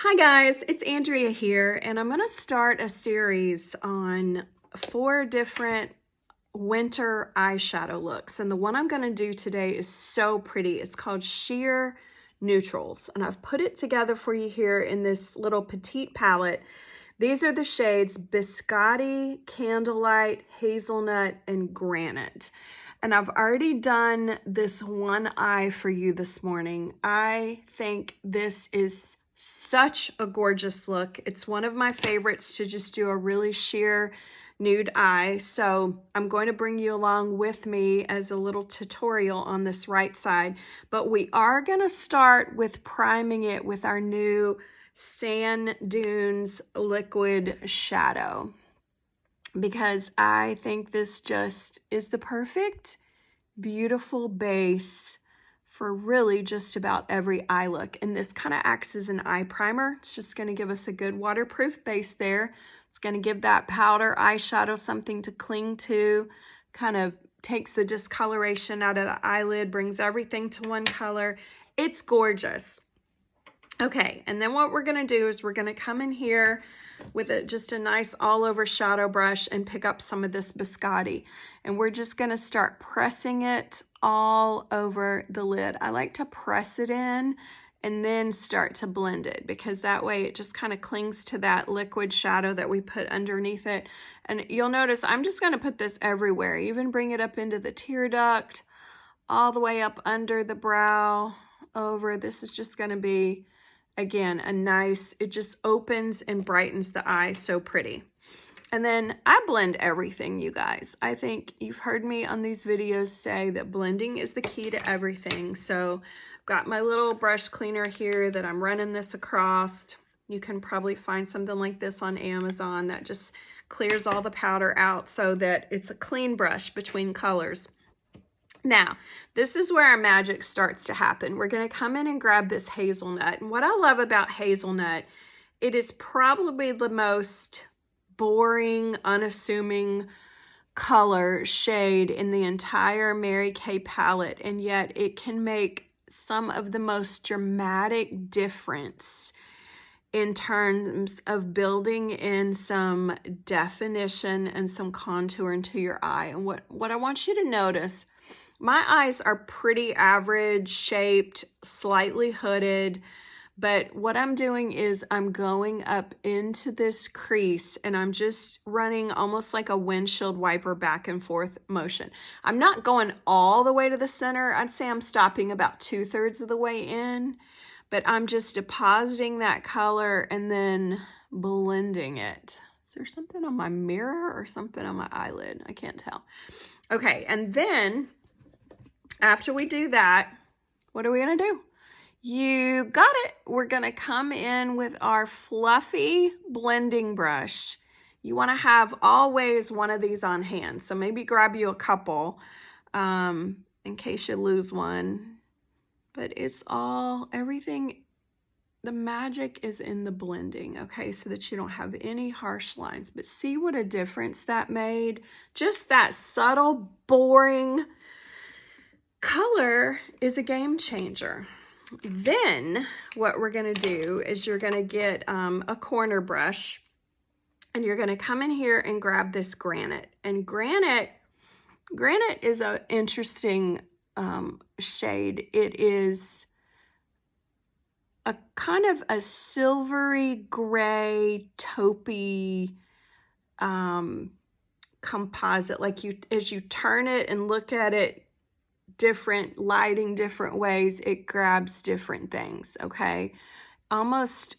Hi guys, it's Andrea here, and I'm going to start a series on 4 different winter eyeshadow looks. And the one I'm going to do today is so pretty. It's called Sheer Neutrals, and I've put it together for you here in this little petite palette. These are the shades Biscotti, Candlelight, Hazelnut, and Granite. And I've already done this one eye for you this morning. I think this is such a gorgeous look. It's one of my favorites to just do a really sheer nude eye. So I'm going to bring you along with me as a little tutorial on this right side. But we are going to start with priming it with our new Sand Dunes liquid shadow, because I think this just is the perfect, beautiful base for really just about every eye look. And this kind of acts as an eye primer. It's just going to give us a good waterproof base there. It's going to give that powder eyeshadow something to cling to, kind of takes the discoloration out of the eyelid, brings everything to one color. It's gorgeous. Okay, and then what we're going to do is we're going to come in here with just a nice all over shadow brush and pick up some of this Biscotti. And we're just going to start pressing it all over the lid. I like to press it in and then start to blend it, because that way it just kind of clings to that liquid shadow that we put underneath it. And you'll notice I'm just going to put this everywhere, even bring it up into the tear duct, all the way up under the brow, over. This is just going to be, again, a nice, it just opens and brightens the eye so pretty. And then I blend everything, you guys. I think you've heard me on these videos say that blending is the key to everything. So I've got my little brush cleaner here that I'm running this across. You can probably find something like this on Amazon that just clears all the powder out so that it's a clean brush between colors. Now, this is where our magic starts to happen. We're going to come in and grab this hazelnut. And what I love about hazelnut, it is probably the most boring, unassuming color shade in the entire Mary Kay palette. And yet it can make some of the most dramatic difference in terms of building in some definition and some contour into your eye. And what I want you to notice, my eyes are pretty average shaped, slightly hooded, but what I'm doing is I'm going up into this crease and I'm just running almost like a windshield wiper back and forth motion. I'm not going all the way to the center. I'd say I'm stopping about 2/3 of the way in, but I'm just depositing that color and then blending it. Is there something on my mirror or something on my eyelid? I can't tell. Okay, and then after we do that, what are we going to do? You got it. We're going to come in with our fluffy blending brush. You want to have always one of these on hand. So maybe grab you a couple in case you lose one. But it's all, everything, the magic is in the blending, okay? So that you don't have any harsh lines. But see what a difference that made? Just that subtle, boring color is a game changer. Then what we're going to do is you're going to get a corner brush and you're going to come in here and grab this granite. And granite is an interesting shade. It is a kind of a silvery gray taupey composite. Like as you turn it and look at it, different lighting, different ways, it grabs different things, okay? Almost,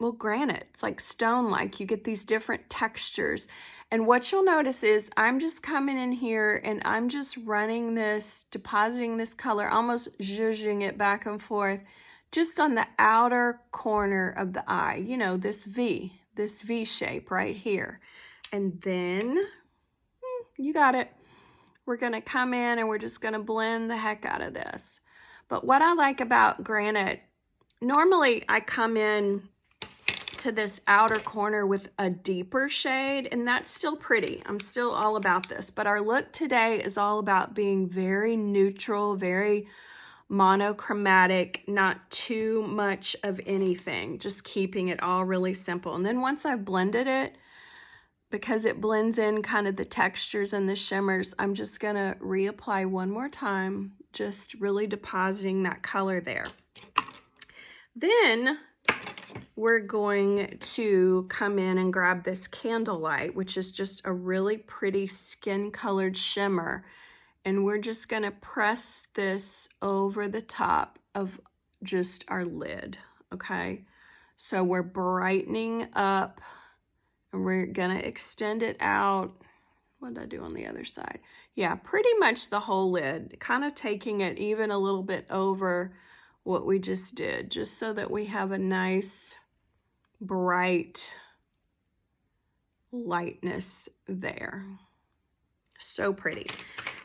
well, granite, it's like stone-like. You get these different textures. And what you'll notice is I'm just coming in here and I'm just running this, depositing this color, almost zhuzhing it back and forth, just on the outer corner of the eye. You know, this V shape right here. And then, you got it. We're going to come in and we're just going to blend the heck out of this. But what I like about granite, normally I come in to this outer corner with a deeper shade, and that's still pretty. I'm still all about this. But our look today is all about being very neutral, very monochromatic, not too much of anything, just keeping it all really simple. And then once I've blended it, because it blends in kind of the textures and the shimmers, I'm just gonna reapply one more time, just really depositing that color there. Then we're going to come in and grab this Candlelight, which is just a really pretty skin colored shimmer. And we're just gonna press this over the top of just our lid, okay? So we're brightening up, and we're gonna extend it out. What did I do on the other side? Yeah, pretty much the whole lid, kind of taking it even a little bit over what we just did, just so that we have a nice, bright lightness there. So pretty.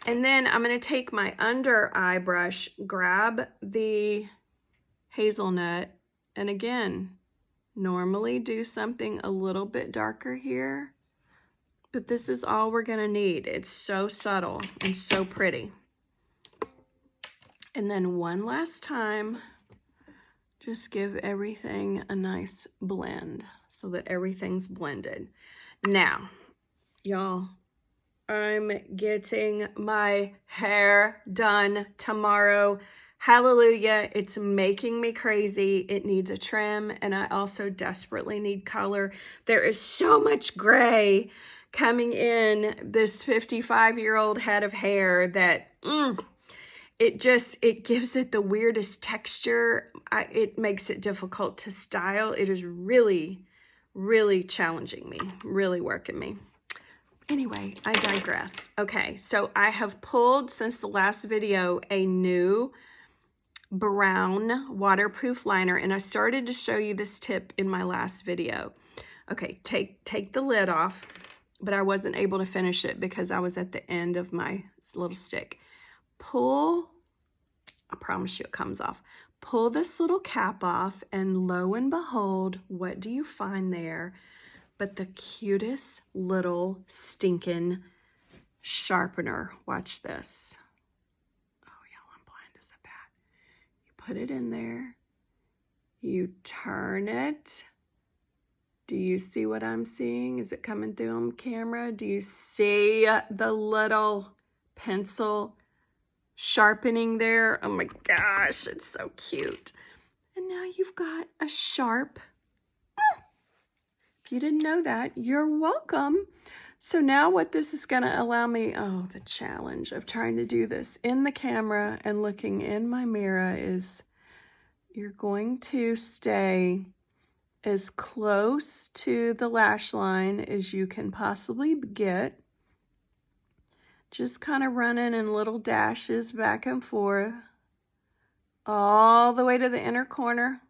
And then I'm going to take my under eye brush, grab the hazelnut, and again, normally do something a little bit darker here, but this is all we're going to need. It's so subtle and so pretty. And then one last time, just give everything a nice blend so that everything's blended. Now, y'all, I'm getting my hair done tomorrow. Hallelujah. It's making me crazy. It needs a trim, and I also desperately need color. There is so much gray coming in this 55-year-old head of hair that it gives it the weirdest texture. It makes it difficult to style. It is really, really challenging me, really working me. Anyway, I digress. Okay, so I have pulled, since the last video, a new brown waterproof liner, and I started to show you this tip in my last video. Okay, take the lid off, but I wasn't able to finish it because I was at the end of my little stick. Pull, I promise you it comes off. Pull this little cap off, and lo and behold, what do you find there but the cutest little stinking sharpener? Watch this. Oh, y'all, I'm blind as a bat. You put it in there. You turn it. Do you see what I'm seeing? Is it coming through on camera? Do you see the little pencil sharpening there? Oh my gosh, it's so cute. And now you've got a sharp. If you didn't know that, you're welcome. So now what this is going to allow me, oh, the challenge of trying to do this in the camera and looking in my mirror is you're going to stay as close to the lash line as you can possibly get. Just kind of running in little dashes back and forth all the way to the inner corner,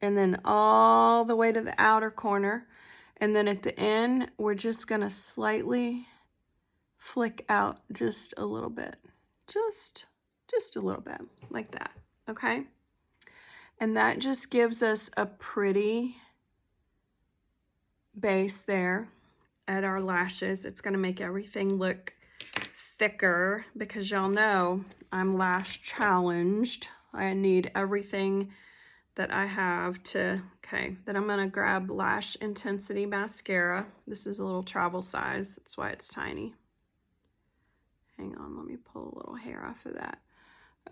and then all the way to the outer corner. And then at the end, we're just gonna slightly flick out just a little bit. Just a little bit, like that, okay? And that just gives us a pretty base there at our lashes. It's gonna make everything look thicker because y'all know I'm lash challenged. I need everything that I have to, okay, then I'm gonna grab Lash Intensity Mascara. This is a little travel size, that's why it's tiny. Hang on, let me pull a little hair off of that.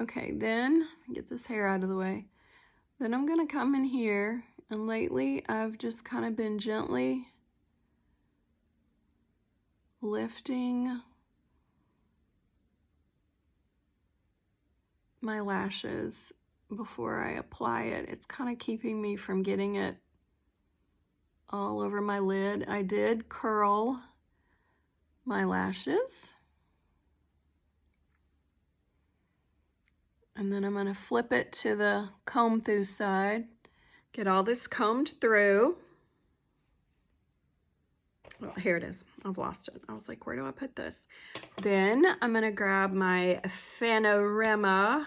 Okay, then, get this hair out of the way. Then I'm gonna come in here, and lately I've just kind of been gently lifting my lashes before I apply it. It's kind of keeping me from getting it all over my lid. I did curl my lashes. And then I'm going to flip it to the comb through side. Get all this combed through. Well, here it is. I've lost it. I was like, where do I put this? Then I'm going to grab my Fanorama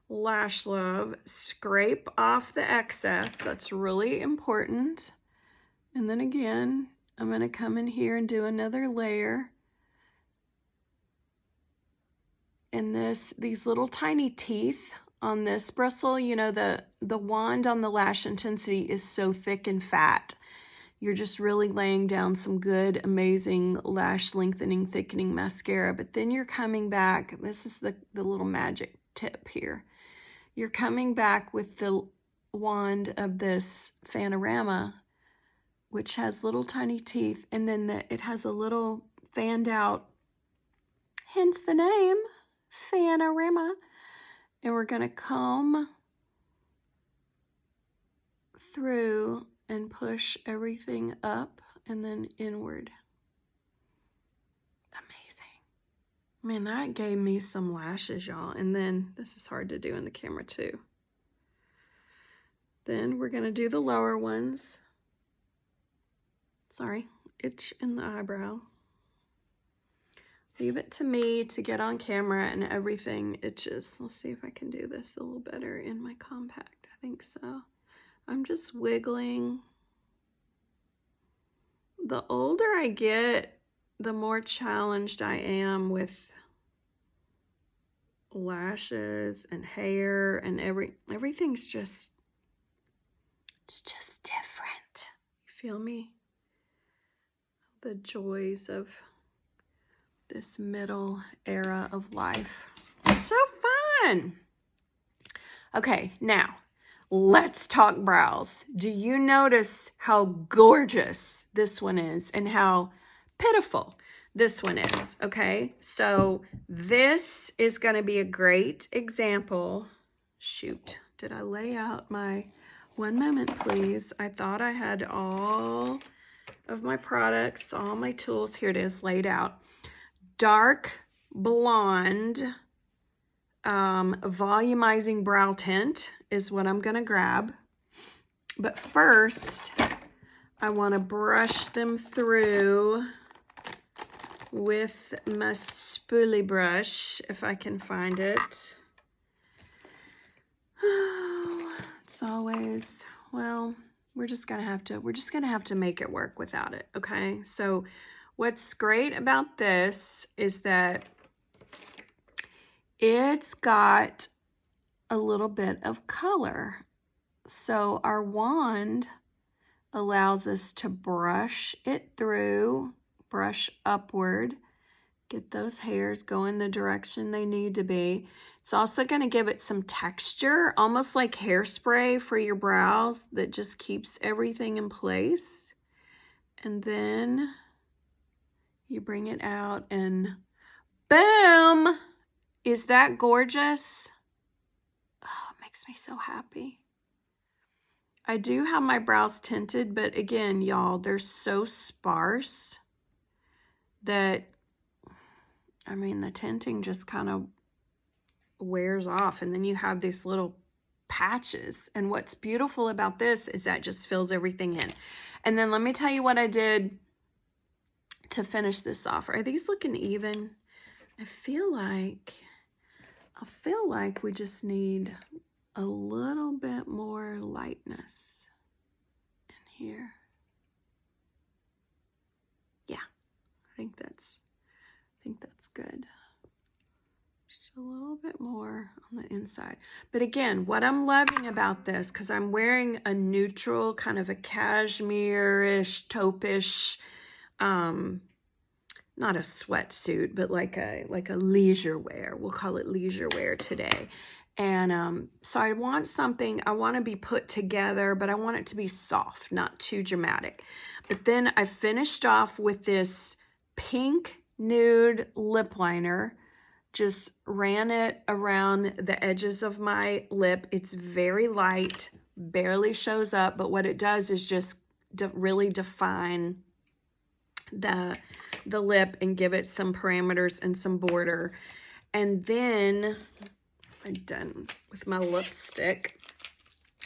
Lash Love, scrape off the excess. That's really important. And then again, I'm going to come in here and do another layer. And these little tiny teeth on this bristle. You know, the wand on the Lash Intensity is so thick and fat. You're just really laying down some good, amazing lash lengthening, thickening mascara. But then you're coming back. This is the little magic tip here. You're coming back with the wand of this Fanorama, which has little tiny teeth, and then it has a little fanned out, hence the name, Fanorama. And we're going to comb through and push everything up and then inward. Amazing. Man, that gave me some lashes, y'all. And then, this is hard to do in the camera too. Then we're going to do the lower ones. Sorry, itch in the eyebrow. Leave it to me to get on camera and everything itches. Let's see if I can do this a little better in my compact. I think so. I'm just wiggling. The older I get, the more challenged I am with lashes and hair and everything's just, it's just different. You feel me? The joys of this middle era of life. So fun. Okay, now let's talk brows. Do you notice how gorgeous this one is and how pitiful this one is? Okay, so this is going to be a great example. Shoot, did I lay out my, one moment please. I thought I had all of my products, all my tools. Here it is laid out. Dark blonde volumizing brow tint is what I'm going to grab. But first, I want to brush them through with my spoolie brush, if I can find it. Oh, it's always, well, we're just going to have to make it work without it, okay? So what's great about this is that it's got a little bit of color. So our wand allows us to brush it through, brush upward, get those hairs going the direction they need to be. It's also going to give it some texture, almost like hairspray for your brows that just keeps everything in place. And then you bring it out and boom! Is that gorgeous? Oh, it makes me so happy. I do have my brows tinted, but again, y'all, they're so sparse that, I mean, the tinting just kind of wears off, and then you have these little patches. And what's beautiful about this is that just fills everything in. And then let me tell you what I did to finish this off. Are these looking even? I feel like we just need a little bit more lightness in here. Yeah, I think that's good. Just a little bit more on the inside. But again, what I'm loving about this, because I'm wearing a neutral, kind of a cashmere-ish, taupe-ish, not a sweatsuit, but like a leisure wear. We'll call it leisure wear today. And so I want to be put together, but I want it to be soft, not too dramatic. But then I finished off with this pink nude lip liner. Just ran it around the edges of my lip. It's very light, barely shows up, but what it does is just really define the lip and give it some parameters and some border. And then I'm done with my lipstick.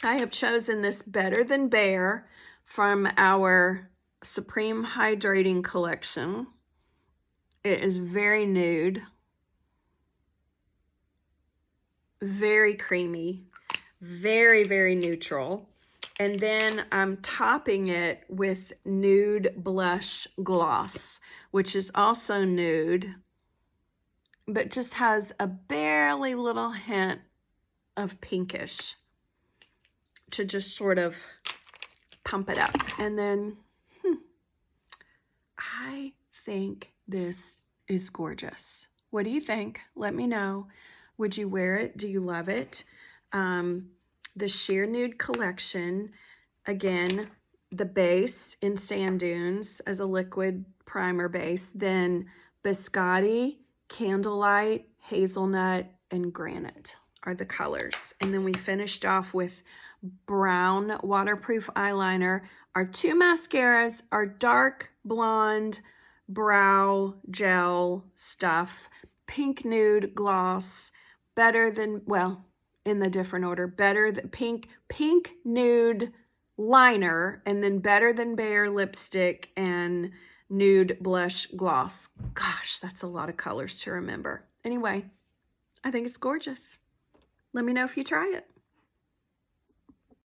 I have chosen this Better Than Bare from our Supreme Hydrating collection. It is very nude, very creamy, very, very neutral. And then I'm topping it with Nude Blush Gloss, which is also nude, but just has a barely little hint of pinkish to just sort of pump it up. And then, I think this is gorgeous. What do you think? Let me know. Would you wear it? Do you love it? The Sheer Nude collection, again, the base in Sand Dunes as a liquid primer base, then Biscotti, Candlelight, Hazelnut, and Granite are the colors. And then we finished off with brown waterproof eyeliner. Our two mascaras are dark blonde brow gel stuff, pink nude gloss, better than, well, in the different order, better than pink nude liner, and then Better Than Bare lipstick and nude blush gloss. Gosh, that's a lot of colors to remember. Anyway, I think it's gorgeous. Let me know if you try it.